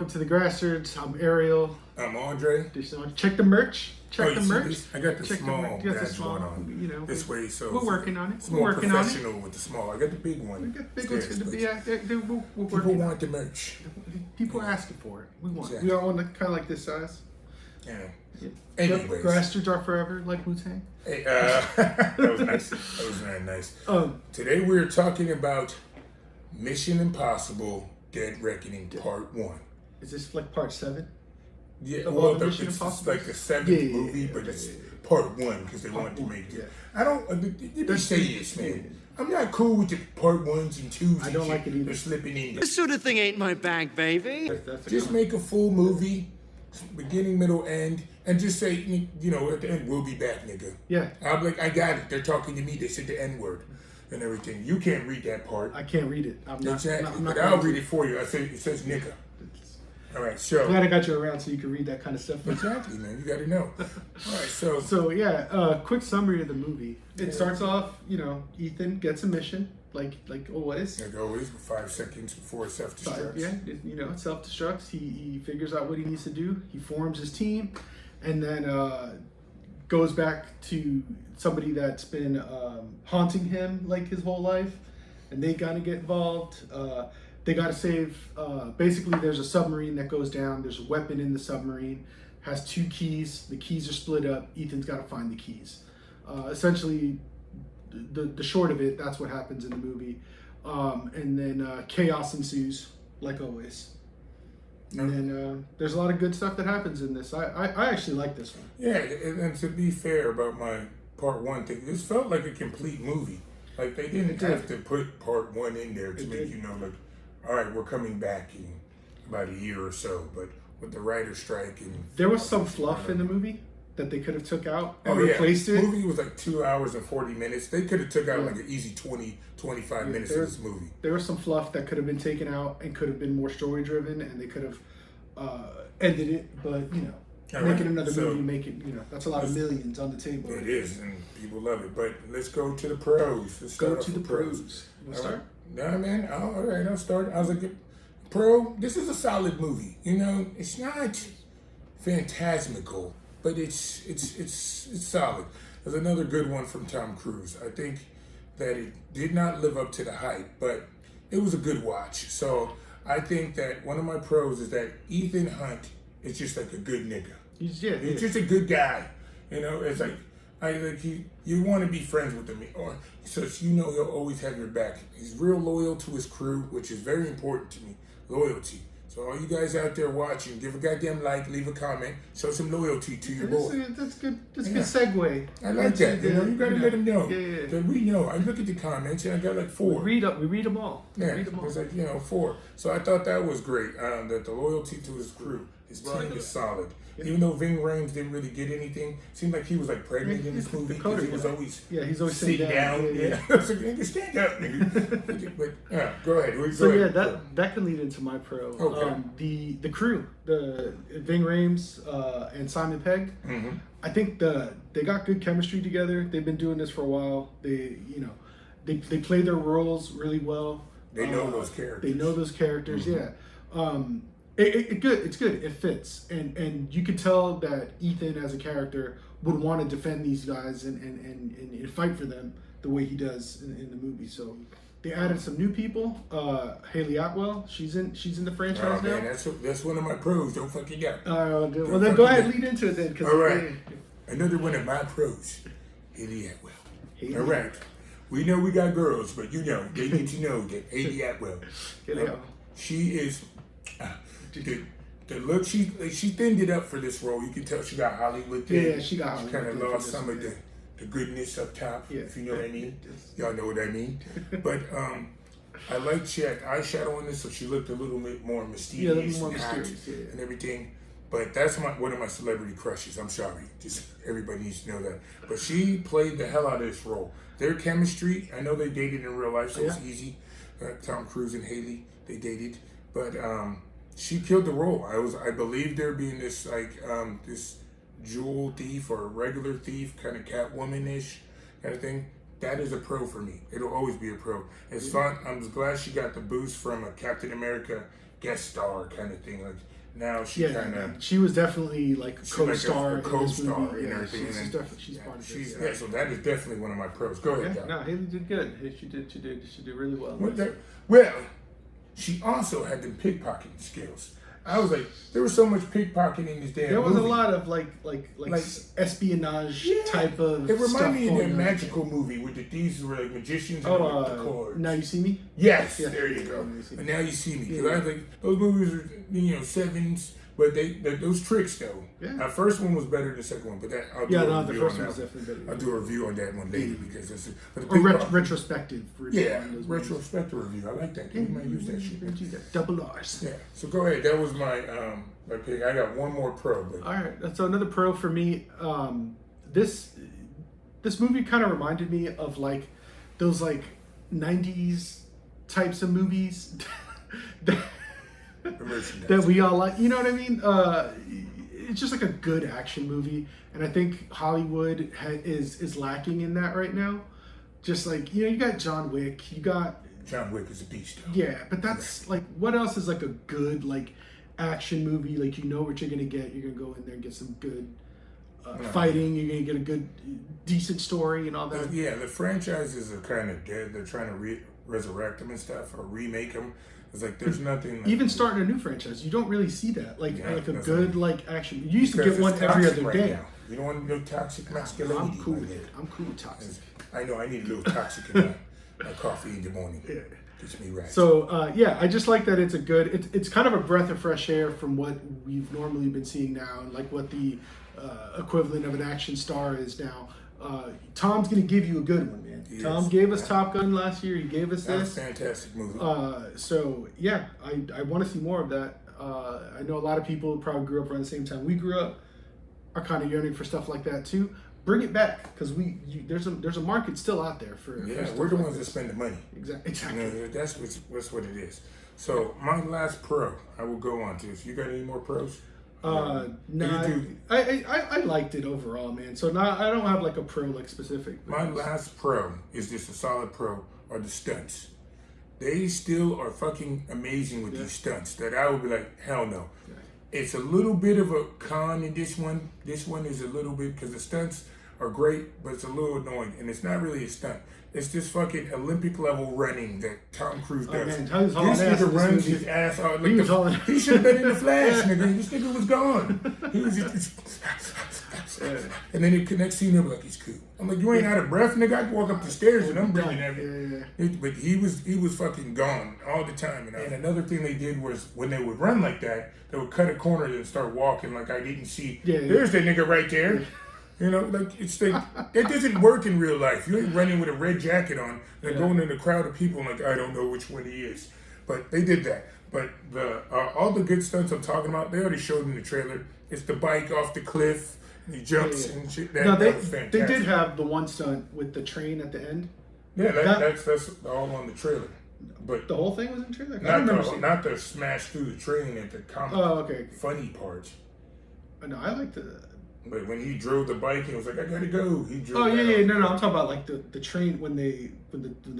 welcome to the Grastards. I'm Ariel. I'm Andre. Check the merch. Check the merch. I got the Check small the badge going on. You know, this way, so we're working on it. It's We're more working on it. professional with the small. I got the big one. We got the big ones. We're People working. want the merch. People are asking for it. We want. Exactly. We all want kind of like this size. Yeah. Yeah. Anyways, Grastards are forever, like Wu-Tang. Hey, that was nice. That was very nice. Today we're talking about Mission Impossible: Dead Reckoning Part 1. Is this like part 7? Yeah, well, it's like the 7th movie, but it's part 1 because they wanted to make it. I don't. They say this, man. I'm not cool with the part 1s and 2s. I don't like it either. They're slipping in there. This sort of thing ain't my bag, baby. Just make a full movie, beginning, middle, end, and just say, you know, at the end, we'll be back, nigga. Yeah. I'm like, I got it. They're talking to me. They said the N-word and everything. You can't read that part. I can't read it. Exactly. But I'll read it for you. It says nigga. All right, so. Glad I got you around so you can read that kind of stuff. Exactly, man. You got to know. All right, so. So, yeah, quick summary of the movie. It starts off, you know, Ethan gets a mission, like always. Like always, 5 seconds before self-destruct. Yeah, you know, self-destructs. He figures out what he needs to do. He forms his team, and then goes back to somebody that's been haunting him like his whole life, and they gotta get involved. They gotta save. Basically, there's a submarine that goes down. There's a weapon in the submarine. Has 2 keys. The keys are split up. Ethan's got to find the keys. Essentially, the short of it, that's what happens in the movie. And then chaos ensues, like always. And then there's a lot of good stuff that happens in this. I actually like this one. Yeah, and to be fair about my part 1 thing, this felt like a complete movie. Like they didn't have to put part 1 in there to make you know, like, all right, we're coming back in about a year or so. But with the writer's strike and there was some fluff in the movie that they could have took out and replaced it. The movie was like 2 hours and 40 minutes. They could have took out like an easy 20, 25 minutes of this movie. There was some fluff that could have been taken out and could have been more story driven, and they could have ended it. But you know, making another movie, that's a lot of millions on the table. It is, and people love it. But let's go to the pros. Let's go to the pros. We'll start. Nah, man. All right, I'll start. I was like, pro. This is a solid movie. You know, it's not phantasmical, but it's solid. There's another good one from Tom Cruise. I think that it did not live up to the hype, but it was a good watch. So I think that one of my pros is that Ethan Hunt is just like a good nigga. He's just a good guy. You know, it's like you want to be friends with him, or so you know he'll always have your back. He's real loyal to his crew, which is very important to me. Loyalty. So all you guys out there watching, give a goddamn like, leave a comment, show some loyalty to your boy. That's good. That's a good segue. I like that. You know, you gotta let him know that we know. I look at the comments and I got like 4. We read them all. Yeah, it was like 4. So I thought that was great. That the loyalty to his crew, his team is solid. Even though Ving Rhames didn't really get anything, seemed like he was like pregnant in this movie because he was always he's always sitting down. Yeah. I was like, nigga, stand up, nigga. But go ahead. That can lead into my pro. Okay. The crew, the Ving Rhames and Simon Pegg. Mm-hmm. I think they got good chemistry together. They've been doing this for a while. They play their roles really well. They know those characters. Mm-hmm. Yeah. It's good. It fits, and you could tell that Ethan as a character would want to defend these guys and fight for them the way he does in the movie. So they added some new people. Haley Atwell, she's in the franchise now. Man, that's one of my pros. Don't fucking up. Well, then go ahead, lead into it then. All right, another one of my pros, Haley Atwell. All right, we know we got girls, but you know they need to know that Haley Atwell, she is. The look, she thinned it up for this role. You can tell she got Hollywood there. Yeah, she got Hollywood. She kind of lost some of the goodness up top, if you know what I mean. Y'all know what I mean. But I like she had eyeshadow on this, so she looked a little bit more mysterious, and everything. But that's one of my celebrity crushes. I'm sorry, just everybody needs to know that. But she played the hell out of this role. Their chemistry, I know they dated in real life, so it's easy. Tom Cruise and Haley, they dated, but. She killed the role. I believed there being this this jewel thief or regular thief, kind of Catwoman-ish kind of thing. That is a pro for me. It'll always be a pro. It's fun. I'm glad she got the boost from a Captain America guest star kind of thing. Like now she kind of. She was definitely like a co-star, like a co-star in this movie. and everything. She's and definitely she's part of this. Yeah, so that is definitely one of my pros. Go ahead, Doc. No, Haley did good. She did really well. Well, she also had them pickpocketing skills. I was like, there was so much pickpocketing in this damn There was movie. a lot of like espionage type of. It reminded me of that on. magical movie with the thieves were like magicians and like the cards. Now You See Me? Yes, Yeah. there you go. And Now You See Me. Because Yeah. I think those movies are, sevens, but those tricks though. Yeah. The first one was better than the second one, but that I'll do a The review first on one was that. definitely better. I'll do a review on that one later because it's Retrospective review. Yeah, on those movies. retrospective review. I like that. We might use that shit. Double R's. Yeah. So go ahead. That was my my pick. I got one more pro. But All right, so another pro for me. This movie kind of reminded me of like those like '90s types of movies that we all like. You know what I mean? It's just like a good action movie, and I think Hollywood is lacking in that right now. Just like you got John Wick, you got John Wick is a beast. Though. Yeah, but that's like what else is like a good like action movie? Like you know what you're gonna get. You're gonna go in there and get some good fighting. You're gonna get a good, decent story and all that. Yeah, the franchises are kind of dead. They're trying to resurrect them and stuff or remake them. It's like there's nothing. Like, even starting a new franchise, you don't really see that. Like a good like action. You used to because get one it's every toxic other right day. now. You don't want no toxic masculinity. I'm cool with it. I'm cool with toxic. I know I need a little toxic in my coffee in the morning. Yeah. Gets me right. So I just like that it's a good. It's kind of a breath of fresh air from what we've normally been seeing now, and like what the equivalent of an action star is now. Tom's gonna give you a good one, man. Tom gave us Top Gun last year. He gave us this. That's a fantastic movie. So yeah, I want to see more of that. I know a lot of people probably grew up around the same time we grew up, are kind of yearning for stuff like that too. Bring it back because there's a market still out there for. Yeah, for we're the like ones this. that spend the money. Exactly. That's what it is. So my last pro, I will go on to. If you got any more pros? No, I liked it overall, man. So now I don't have like a pro like specific. My last pro is just a solid pro are the stunts. They still are fucking amazing with these stunts that I would be like, hell no. Yeah. It's a little bit of a con in this one. This one is a little bit because the stunts are great, but it's a little annoying, and it's not really a stunt. It's just fucking Olympic level running that Tom Cruise does. Man, this nigga runs his ass out. Like he should have been in the Flash, nigga. This nigga was gone. He was just. And then the next scene, they'll be like, he's cool. I'm like, you ain't out of breath, nigga. I can walk up the stairs and I'm breathing everything. But he was fucking gone all the time. And another thing they did was when they would run like that, they would cut a corner and start walking like I didn't see. There's that nigga right there. You know, like it's like that doesn't work in real life. You ain't running with a red jacket on and going in a crowd of people and like I don't know which one he is. But they did that. But the all the good stunts I'm talking about, they already showed in the trailer. It's the bike off the cliff, and he jumps and shit. That was fantastic. They did have the one stunt with the train at the end. Yeah, that's all on the trailer. But the whole thing was in the trailer. Not the smash through the train at the comic. Funny parts. No, I like the. But when he drove the bike, he was like, "I gotta go." He drove. Oh yeah. No. I'm talking about like the train when the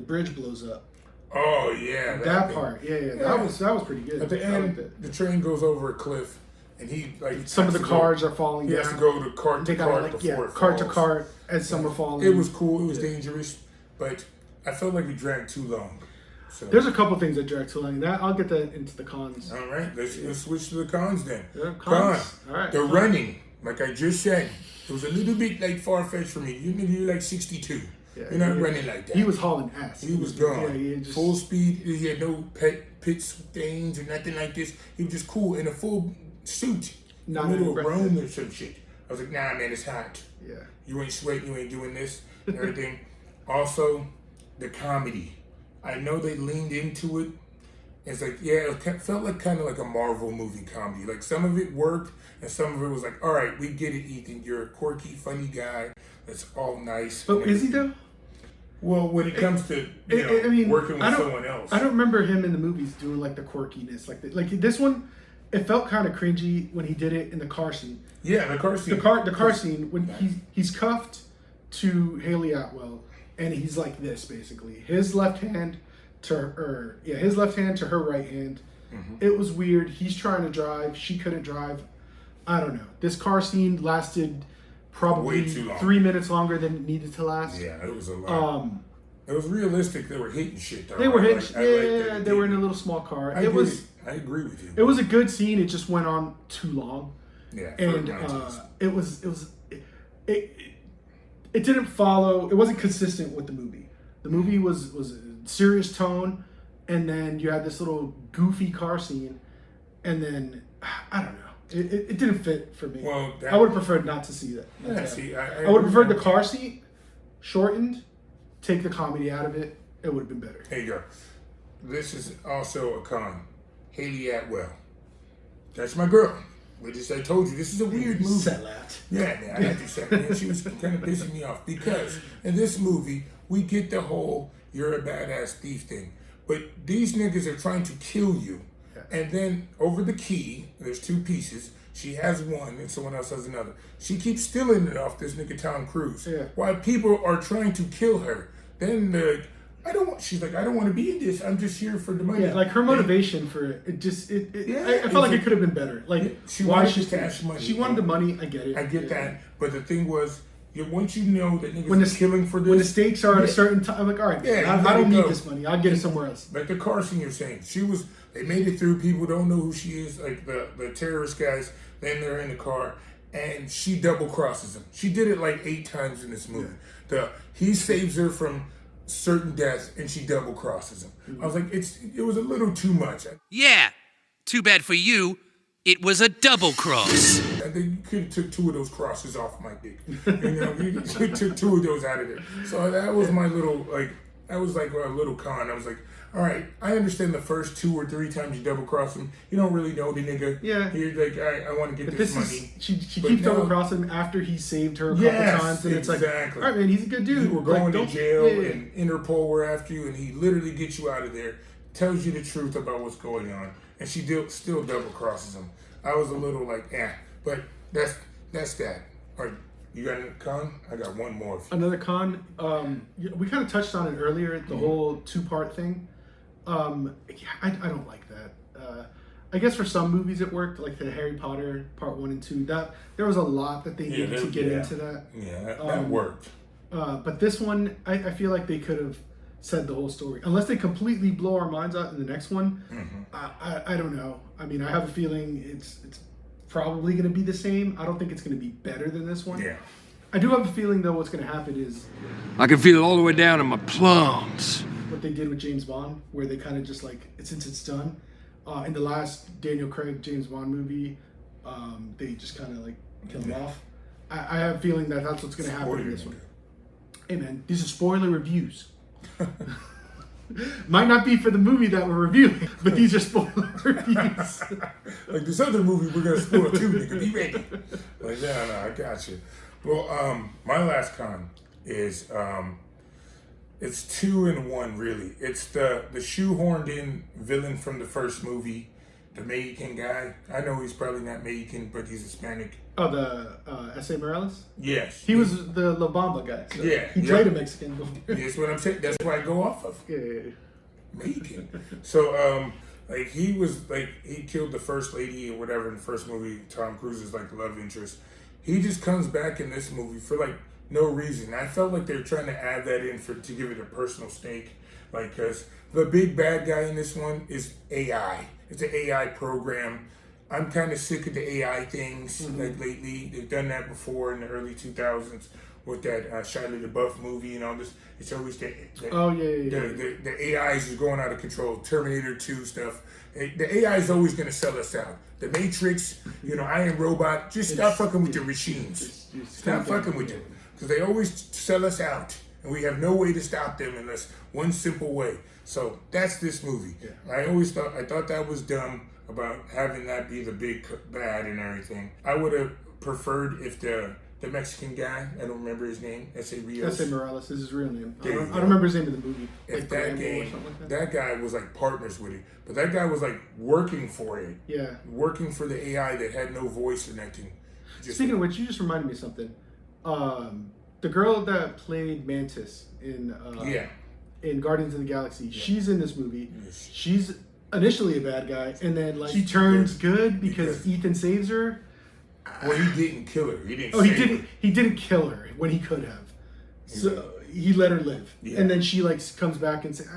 bridge blows up. Oh yeah, that part. Yeah. That was pretty good. At the end, the train goes over a cliff, and he like some of the cars are falling down. He has to go to cart to cart before it cart falls. to cart as some are falling. It was cool. It was dangerous, but I felt like it dragged too long. So. There's a couple things that drag too long. I'll get that into the cons. All right, let's switch to the cons then. Cons. All right. The running, like I just said, it was a little bit like far fetched for me. You're like 62. Yeah, you're not running like that. He was hauling ass. He was gone. Yeah, full speed. He had no pit stains or nothing like this. He was just cool in a full suit. In the middle of Rome or some shit. I was like, nah, man, it's hot. Yeah. You ain't sweating. You ain't doing this and everything. Also, the comedy. I know they leaned into it. It's like, yeah, it felt like kind of like a Marvel movie comedy. Like some of it worked and some of it was like, all right, we get it, Ethan. You're a quirky, funny guy. That's all nice. But is he though? Well, when it comes to working with someone else, I don't remember him in the movies doing like the quirkiness, like this one. It felt kind of cringy when he did it in the car scene. Yeah, the car scene. The car scene when he's cuffed to Haley Atwell, and he's like this basically. His left hand to her right hand, It was weird. He's trying to drive. She couldn't drive. I don't know. This car scene lasted probably Way too long. 3 minutes longer than it needed to last. Yeah, it was a lot. It was realistic. They were hitting shit though. They were hitting. that They were in a little small car. I agree with you. It was a good scene. It just went on too long. Yeah, And it didn't follow. It wasn't consistent with the movie. The movie was a serious tone, and then you had this little goofy car scene, and then I don't know. It didn't fit for me. Well, I would have preferred not to see that. Yeah, see, I would have preferred the car scene shortened, take the comedy out of it. It would have been better. Here you go. This is also a con. Haley Atwell. That's my girl. I told you, this is a weird movie. Sellout. Yeah, man, I had to say, man, she was kind of pissing me off because in this movie, we get the whole you're a badass thief thing. But these niggas are trying to kill you. And then over the key, there's two pieces. She has one and someone else has another. She keeps stealing it off this nigga Tom Cruise. Yeah. While people are trying to kill her. Then she's like, I don't want to be in this. I'm just here for the money. Yeah, like her motivation for it just I felt like it could have been better. Like she why wanted she's the cash money. She wanted the money. I get it. I get that. But the thing was, once you know that niggas are killing for this, when the stakes are at a certain time, I'm like, all right, I don't need this money. I'll get it somewhere else. Like the car scene you're saying, they made it through. People don't know who she is. Like the terrorist guys. Then they're in the car, and she double crosses him. She did it like 8 times in this movie. He saves her from certain death, and she double crosses him. I was like, it was a little too much. Yeah, too bad for you. It was a double cross. I think you could have took 2 of those crosses off my dick. You could have took 2 of those out of there. So that was my little that was like a little con. I was like, all right, I understand the first 2 or 3 times you double cross him. You don't really know the nigga. Yeah. You're like, all right, I want to get this money. She keeps double crossing him after he saved her a couple times, and it's like, all right, man, he's a good dude. You were going to jail, and Interpol were after you, and he literally gets you out of there, tells you the truth about what's going on, and she still double crosses him. I was a little like, but that's that. All right, you got a con? I got one more. Another con. We kind of touched on it earlier. The whole 2-part thing. I don't like that. I guess for some movies it worked, like the Harry Potter Part 1 and 2. That there was a lot that they needed to get into that. Yeah, that worked. But this one, I feel like they could have said the whole story, unless they completely blow our minds out in the next one. I don't know. I mean, I have a feeling it's probably going to be the same. I don't think it's going to be better than this one. Yeah. I do have a feeling though what's going to happen is I can feel it all the way down in my plums. what they did with James Bond, where they kind of just like, since it's done, in the last Daniel Craig James Bond movie, they just kind of like killed him off. I have a feeling that that's what's going to happen in this one. Hey man, these are spoiler reviews. Might not be for the movie that we're reviewing, but these are spoiler reviews. Like this other movie we're going to spoil too, nigga. Be ready. Like, no, I got you. Well, my last con is... it's 2 in 1, really. It's the shoehorned in villain from the first movie, the Mexican guy. I know he's probably not Mexican, but he's Hispanic. Oh, the S.A. Morales? Yes. He was the La Bamba guy. So he played a Mexican before. That's what I'm saying. That's what I go off of. Yeah. Mexican. So, he killed the first lady or whatever in the first movie. Tom Cruise's love interest. He just comes back in this movie for no reason. I felt like they were trying to add that in to give it a personal stake. Because the big bad guy in this one is AI. It's an AI program. I'm kind of sick of the AI things lately. They've done that before in the early 2000s with that Shia LaBeouf movie and all this. It's always the AIs is going out of control. Terminator 2 stuff. The AI is always going to sell us out. The Matrix, I Am Robot. Just stop fucking with the machines. Stop fucking with them. Because they always sell us out. And we have no way to stop them unless one simple way. So that's this movie. Yeah. I thought that was dumb about having that be the big bad and everything. I would have preferred if the Mexican guy, I don't remember his name, S.A. Morales is his real name. I don't remember his name in the movie. If that guy was partners with it. But that guy was working for it. Yeah. Working for the AI that had no voice or nothing. Speaking of which, you just reminded me of something. The girl that played Mantis in Guardians of the Galaxy, she's in this movie. Yes. She's initially a bad guy, and then like she turns good because Ethan saves her. Well, he didn't kill her. He didn't. Oh, he didn't. He didn't kill her when he could have. So he let her live, and then she like comes back and says,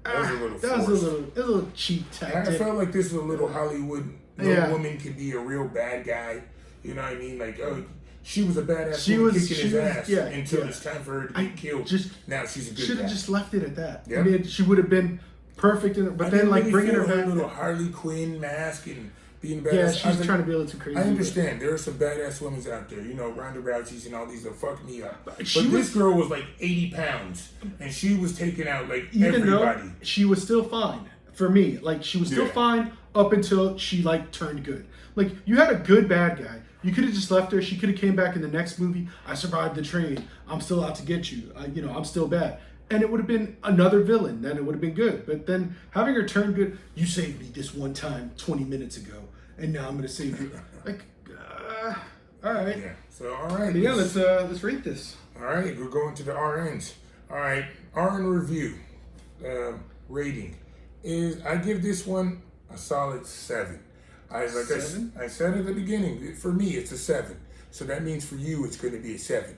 that was a little. That was a little cheap tactic. I felt like this was a little Hollywood. No woman can be a real bad guy. You know what I mean? Like, oh, she was a badass. She was kicking his ass until it's time for her to get killed. Now she's a good guy. Should have just left it at that. Yep. I mean, she would have been perfect in it. But then, like, bringing her back, little Harley Quinn mask and being badass. Yeah, she's trying to be a little too crazy. I understand. There are some badass women out there. You know, Ronda Rousey's and all these that fuck me up. But this girl was like 80 pounds, and she was taking out like everybody. Though she was still fine for me. Like, she was still fine up until she like turned good. Like, you had a good bad guy. You could have just left her. She could have came back in the next movie. I survived the train. I'm still out to get you. I'm still bad. And it would have been another villain. Then it would have been good. But then having her turn good, you saved me this one time 20 minutes ago, and now I'm going to save you. Like, all right. Yeah. So, all right. Yeah, let's rate this. All right. We're going to the RNs. All right. RN review rating is, I give this one a solid 7. I said at the beginning, for me, it's a 7. So that means for you, it's going to be a 7.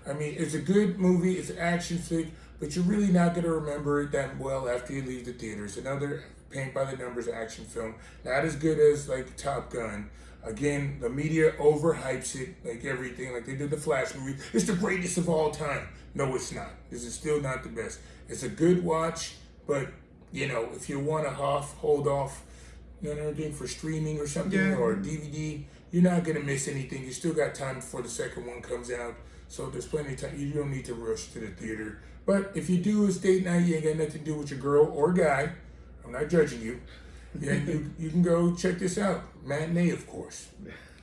I mean, it's a good movie. It's an action flick, but you're really not going to remember it that well after you leave the theaters. Another paint-by-the-numbers action film. Not as good as, like, Top Gun. Again, the media overhypes it, like everything. Like they did the Flash movie. It's the greatest of all time. No, it's not. This is still not the best. It's a good watch, but, if you want to hold off, everything for streaming or something or DVD, you're not going to miss anything. You still got time before the second one comes out. So there's plenty of time. You don't need to rush to the theater. But if you do, it's date night, you ain't got nothing to do with your girl or guy. I'm not judging you. Yeah, you can go check this out. Matinee, of course.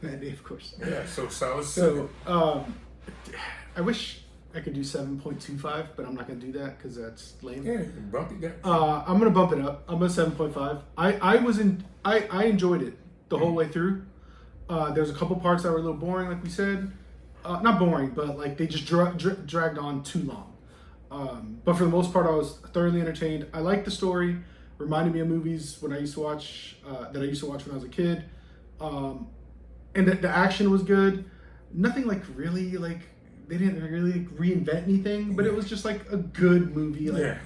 Matinee, of course. Yeah, so solid 7. So, I wish I could do 7.25, but I'm not going to do that because that's lame. Yeah, you can bump it down. I'm going to bump it up. I'm going to 7.5. I enjoyed it the whole way through. There's a couple parts that were a little boring, like we said. Not boring, but like they just dragged on too long. But for the most part, I was thoroughly entertained. I liked the story. Reminded me of movies when I used to watch when I was a kid. And the action was good. Nothing like really like they didn't really reinvent anything, but it was just like a good movie. Like,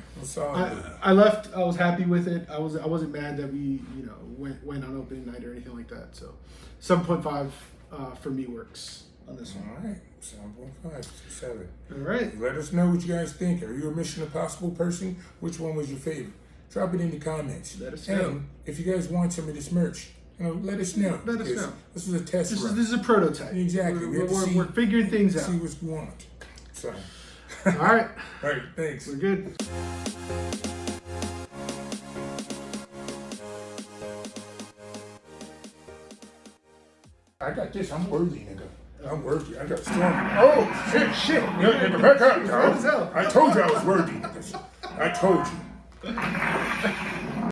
I left. I was happy with it. I wasn't mad that we went on opening night or anything like that. So 7.5 for me works on this one. All right, 7.5, 7. All right. Let us know what you guys think. Are you a Mission Impossible person? Which one was your favorite? Drop it in the comments. Let us know. And if you guys want some of this merch, let us know. Let us know. This is a test run. This is a prototype. Exactly. We're figuring things out. See what you want. So. All right. All right. Thanks. We're good. I got this. I'm worthy, nigga. I'm worthy. I got strong. Oh, shit. Nigga, back up, What the hell? I told you I was worthy, niggas. I told you.